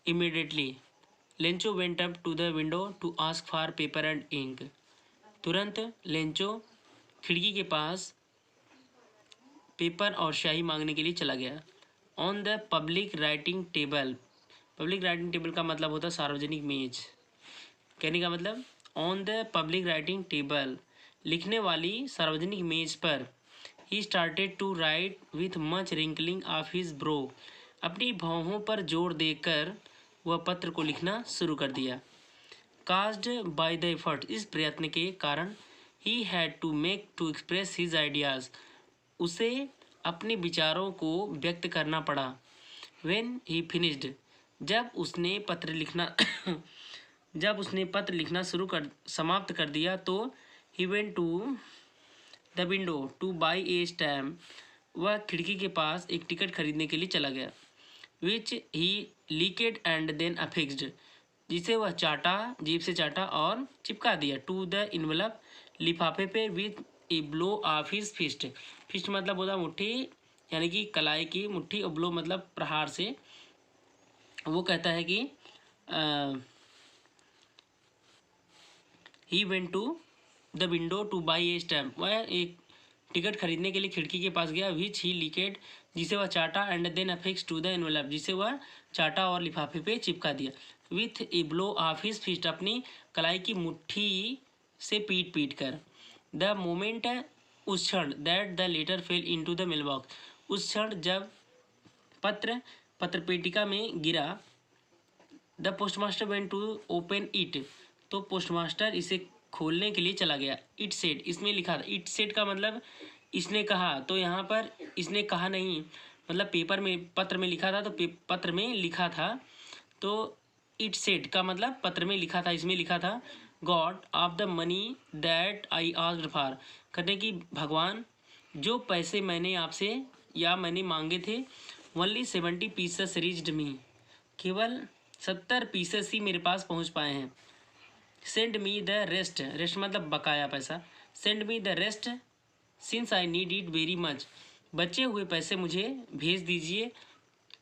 Immediately Lencho went up to the window to ask for paper and ink. तुरंत Lencho खिड़की के पास paper और स्याही मांगने के लिए चला गया। On the public writing table, public writing table का मतलब होता है सार्वजनिक मेज। कहने का मतलब on the public writing table, लिखने वाली सार्वजनिक मेज पर। He started to write with much wrinkling of his brow, अपनी भौहों पर जोर देकर वह पत्र को लिखना शुरू कर दिया। कास्ड बाय द एफर्ट, इस प्रयत्न के कारण he had to make to express his ideas, उसे अपने विचारों को व्यक्त करना पड़ा। व्हेन ही फिनिश्ड, जब उसने पत्र लिखना समाप्त कर दिया तो he went to the window to buy a stamp, वह खिड़की के पास एक टिकट खरीदने के लिए चला गया। विच ही लीकेड एंड देन अफिक्स्ड, जिसे वह जीभ से चाटा और चिपका दिया। टू द इनवलप, लिफाफे पे, with a blow of his fist. Fist मतलब होता मुट्ठी, यानी कि कलाई की मुट्ठी, और ब्लो मतलब प्रहार से। वो कहता है कि he went to the window to buy a stamp, वह एक टिकट खरीदने के लिए खिड़की के पास गया। विच ही लीकेड, जिसे वह चाटा, and then affix to the envelope, जिसे वह चाटा और लिफाफे पे चिपका दिया। With a blow of his fist, अपनी कलाई की मुट्ठी से पीट कर। द मोमेंट, उस क्षण, that the letter fell into the mail box, उस क्षण जब पत्र पेटिका में गिरा। The postmaster went to open it, तो पोस्टमास्टर इसे खोलने के लिए चला गया। इट सेड, इसमें लिखा था, इट सेड का मतलब इसने कहा, तो यहाँ पर इसने कहा नहीं, मतलब पत्र में लिखा था, तो पत्र में लिखा था, तो इट सेड का मतलब पत्र में लिखा था, इसमें लिखा था God of the money that I asked for, कहते कि भगवान, जो पैसे मैंने मांगे थे, ओनली 70 पीसेस रीच्ड मी, केवल 70 पीसेस ही मेरे पास पहुंच पाए हैं। Send me the rest, rest मतलब बकाया पैसा। Send me the rest since I need it very much, बचे हुए पैसे मुझे भेज दीजिए,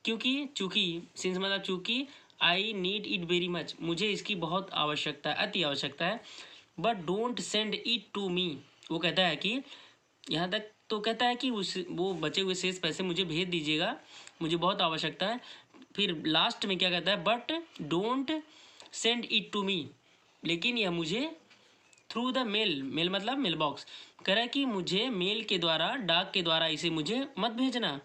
चूँकि I need it very much, मुझे इसकी बहुत आवश्यकता है, अति आवश्यकता है। But don't send it to me, वो कहता है कि यहाँ तक तो कहता है कि वो बचे हुए शेष पैसे मुझे भेज दीजिएगा, मुझे बहुत आवश्यकता है। फिर लास्ट में क्या कहता है, but don't send it to me, लेकिन यह मुझे थ्रू द मेल मतलब मेल बॉक्स, कह रहा है कि मुझे मेल के द्वारा, डाक के द्वारा इसे मुझे मत भेजना,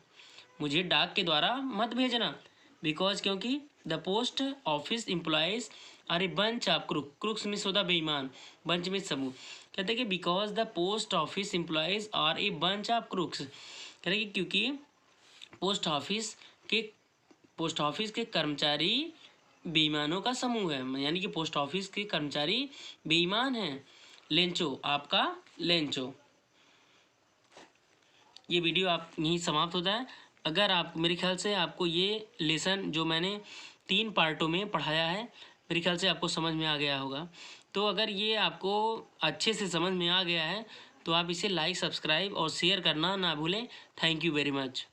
मुझे डाक के द्वारा मत भेजना। बिकॉज, क्योंकि the post office employees are a bunch of crooks means होता बेईमान, बंच मिस समूह। कहते हैं कि because the post office employees are a bunch of crooks, कह रहे हैं कि क्योंकि पोस्ट ऑफिस के कर्मचारी बेईमानों का समूह है, यानी कि पोस्ट ऑफिस के कर्मचारी बेईमान हैं। लेंचो, आपका लेंचो। ये वीडियो आप यहीं समाप्त होता है। अगर आप, मेरे ख्याल से आपको ये लेसन जो मैंने 3 पार्टों में पढ़ाया है, मेरे ख्याल से आपको समझ में आ गया होगा। तो अगर ये आपको अच्छे से समझ में आ गया है तो आप इसे लाइक, सब्सक्राइब और शेयर करना ना भूलें। Thank you very much.